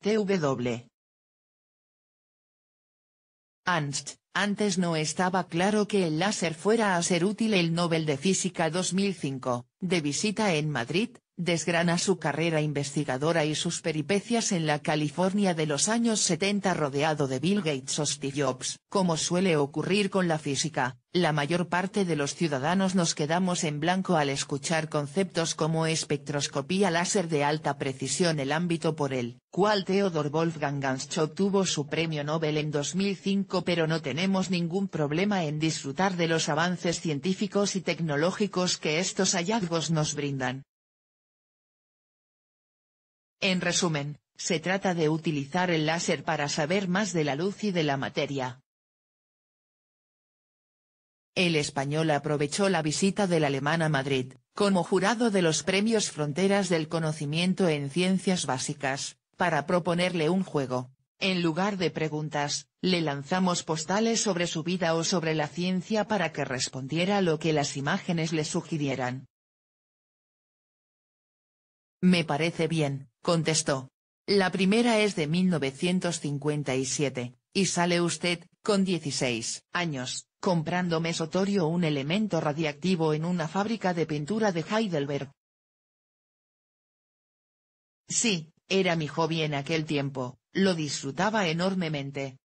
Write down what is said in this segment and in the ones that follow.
TW. Antes no estaba claro que el láser fuera a ser útil. El Nobel de Física 2005, de visita en Madrid, desgrana su carrera investigadora y sus peripecias en la California de los años 70 rodeado de Bill Gates o Steve Jobs. Como suele ocurrir con la física, la mayor parte de los ciudadanos nos quedamos en blanco al escuchar conceptos como espectroscopía láser de alta precisión, el ámbito por el cual Theodor Wolfgang Gansch obtuvo su premio Nobel en 2005, pero no tenemos ningún problema en disfrutar de los avances científicos y tecnológicos que estos hallazgos nos brindan. En resumen, se trata de utilizar el láser para saber más de la luz y de la materia. El español aprovechó la visita del alemán a Madrid, como jurado de los premios Fronteras del Conocimiento en Ciencias Básicas, para proponerle un juego. En lugar de preguntas, le lanzamos postales sobre su vida o sobre la ciencia para que respondiera lo que las imágenes le sugirieran. Me parece bien, contestó. La primera es de 1957, y sale usted, con 16 años, comprando mesotorio, un elemento radiactivo en una fábrica de pintura de Heidelberg. Sí, era mi hobby en aquel tiempo, lo disfrutaba enormemente.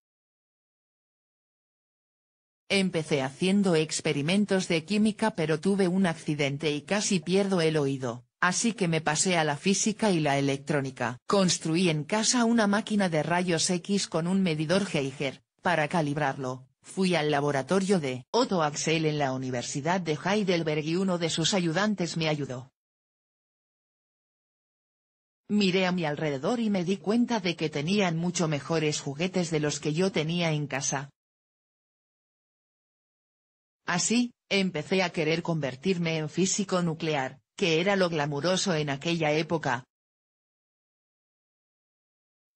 Empecé haciendo experimentos de química, pero tuve un accidente y casi pierdo el oído. Así que me pasé a la física y la electrónica. Construí en casa una máquina de rayos X con un medidor Geiger, para calibrarlo. Fui al laboratorio de Otto Axel en la Universidad de Heidelberg y uno de sus ayudantes me ayudó. Miré a mi alrededor y me di cuenta de que tenían mucho mejores juguetes de los que yo tenía en casa. Así, empecé a querer convertirme en físico nuclear, que era lo glamuroso en aquella época.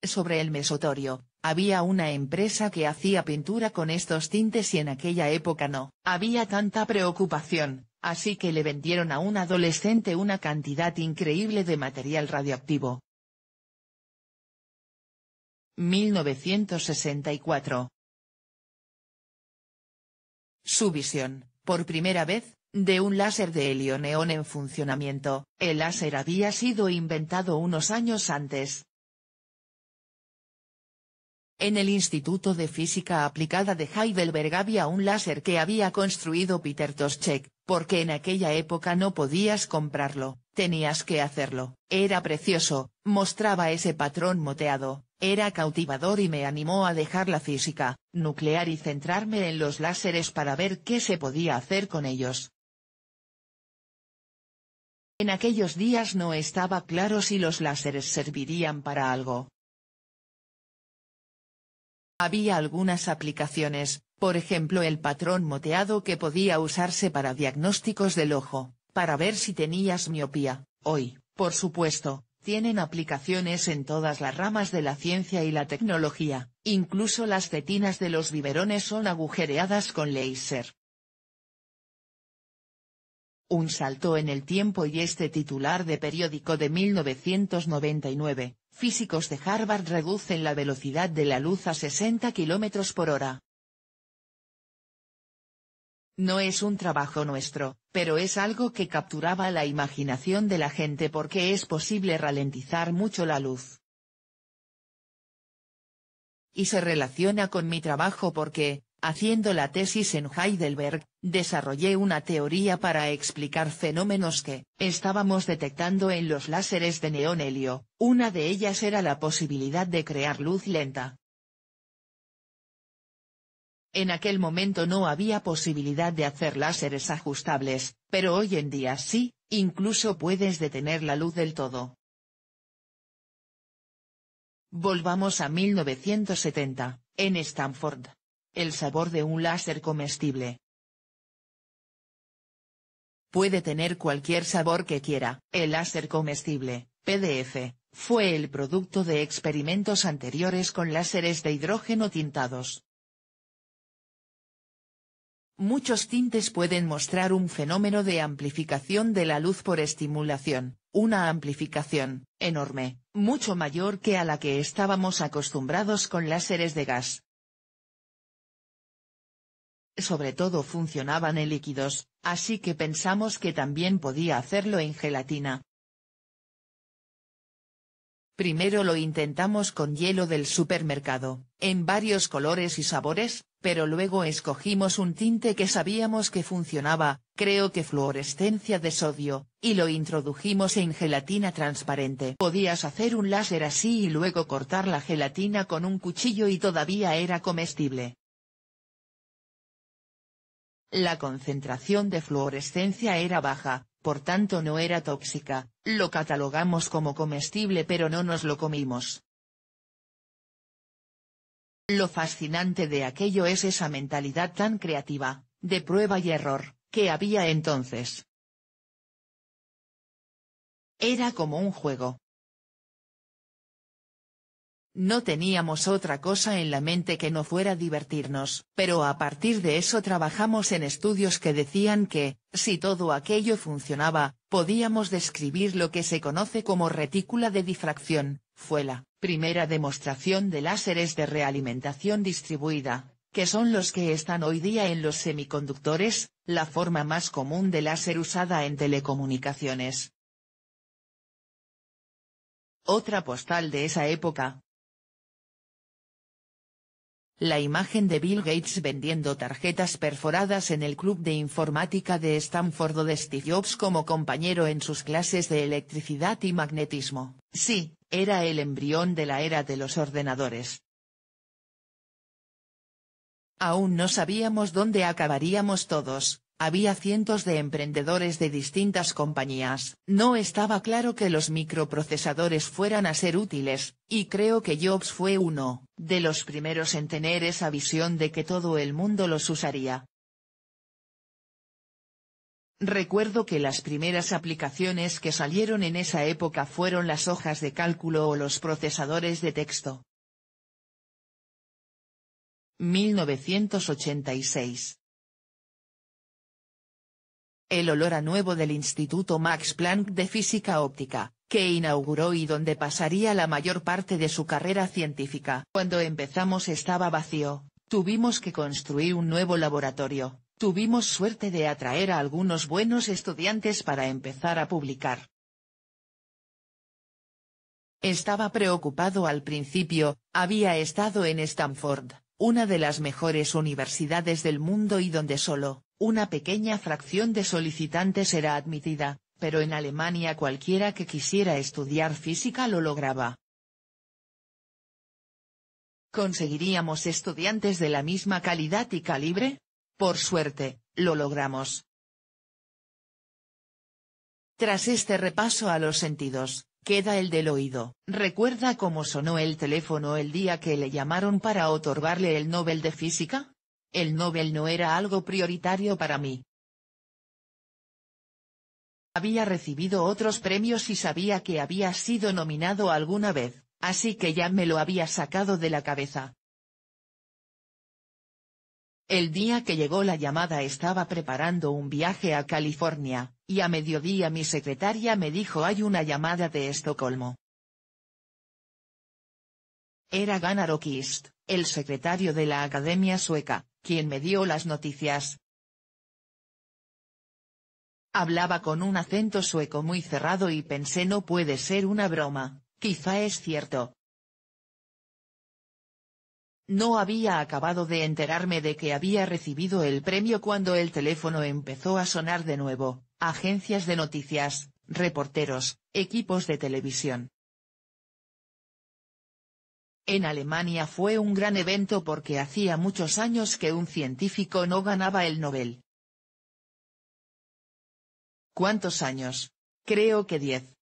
Sobre el mesotorio, había una empresa que hacía pintura con estos tintes y en aquella época no había tanta preocupación, así que le vendieron a un adolescente una cantidad increíble de material radioactivo. 1964. Su visión, por primera vez, de un láser de helio-neón en funcionamiento. El láser había sido inventado unos años antes. En el Instituto de Física Aplicada de Heidelberg había un láser que había construido Peter Toschek, porque en aquella época no podías comprarlo, tenías que hacerlo. Era precioso, mostraba ese patrón moteado, era cautivador y me animó a dejar la física nuclear y centrarme en los láseres para ver qué se podía hacer con ellos. En aquellos días no estaba claro si los láseres servirían para algo. Había algunas aplicaciones, por ejemplo el patrón moteado que podía usarse para diagnósticos del ojo, para ver si tenías miopía. Hoy, por supuesto, tienen aplicaciones en todas las ramas de la ciencia y la tecnología, incluso las tetinas de los biberones son agujereadas con láser. Un salto en el tiempo y este titular de periódico de 1999, físicos de Harvard reducen la velocidad de la luz a 60 km por hora. No es un trabajo nuestro, pero es algo que capturaba la imaginación de la gente porque es posible ralentizar mucho la luz. Y se relaciona con mi trabajo porque, haciendo la tesis en Heidelberg, desarrollé una teoría para explicar fenómenos que estábamos detectando en los láseres de neón helio. Una de ellas era la posibilidad de crear luz lenta. En aquel momento no había posibilidad de hacer láseres ajustables, pero hoy en día sí, incluso puedes detener la luz del todo. Volvamos a 1970, en Stanford. El sabor de un láser comestible. Puede tener cualquier sabor que quiera. El láser comestible, PDF, fue el producto de experimentos anteriores con láseres de hidrógeno tintados. Muchos tintes pueden mostrar un fenómeno de amplificación de la luz por estimulación, una amplificación enorme, mucho mayor que a la que estábamos acostumbrados con láseres de gas. Sobre todo funcionaban en líquidos, así que pensamos que también podía hacerlo en gelatina. Primero lo intentamos con hielo del supermercado, en varios colores y sabores, pero luego escogimos un tinte que sabíamos que funcionaba, creo que fluorescencia de sodio, y lo introdujimos en gelatina transparente. Podías hacer un láser así y luego cortar la gelatina con un cuchillo y todavía era comestible. La concentración de fluorescencia era baja, por tanto no era tóxica, lo catalogamos como comestible pero no nos lo comimos. Lo fascinante de aquello es esa mentalidad tan creativa, de prueba y error, que había entonces. Era como un juego. No teníamos otra cosa en la mente que no fuera divertirnos, pero a partir de eso trabajamos en estudios que decían que, si todo aquello funcionaba, podíamos describir lo que se conoce como retícula de difracción. Fue la primera demostración de láseres de realimentación distribuida, que son los que están hoy día en los semiconductores, la forma más común de láser usada en telecomunicaciones. Otra postal de esa época. La imagen de Bill Gates vendiendo tarjetas perforadas en el club de informática de Stanford o de Steve Jobs como compañero en sus clases de electricidad y magnetismo. Sí, era el embrión de la era de los ordenadores. Aún no sabíamos dónde acabaríamos todos. Había cientos de emprendedores de distintas compañías. No estaba claro que los microprocesadores fueran a ser útiles, y creo que Jobs fue uno de los primeros en tener esa visión de que todo el mundo los usaría. Recuerdo que las primeras aplicaciones que salieron en esa época fueron las hojas de cálculo o los procesadores de texto. 1986. El olor a nuevo del Instituto Max Planck de Física Óptica, que inauguró y donde pasaría la mayor parte de su carrera científica. Cuando empezamos estaba vacío, tuvimos que construir un nuevo laboratorio, tuvimos suerte de atraer a algunos buenos estudiantes para empezar a publicar. Estaba preocupado al principio, había estado en Stanford, una de las mejores universidades del mundo y donde solo una pequeña fracción de solicitantes era admitida, pero en Alemania cualquiera que quisiera estudiar física lo lograba. ¿Conseguiríamos estudiantes de la misma calidad y calibre? Por suerte, lo logramos. Tras este repaso a los sentidos, queda el del oído. ¿Recuerda cómo sonó el teléfono el día que le llamaron para otorgarle el Nobel de Física? El Nobel no era algo prioritario para mí. Había recibido otros premios y sabía que había sido nominado alguna vez, así que ya me lo había sacado de la cabeza. El día que llegó la llamada estaba preparando un viaje a California, y a mediodía mi secretaria me dijo hay una llamada de Estocolmo. Era Gunnar Åkvist, el secretario de la Academia Sueca, quien me dio las noticias. Hablaba con un acento sueco muy cerrado y pensé no puede ser una broma, quizá es cierto. No había acabado de enterarme de que había recibido el premio cuando el teléfono empezó a sonar de nuevo, agencias de noticias, reporteros, equipos de televisión. En Alemania fue un gran evento porque hacía muchos años que un científico no ganaba el Nobel. ¿Cuántos años? Creo que 10.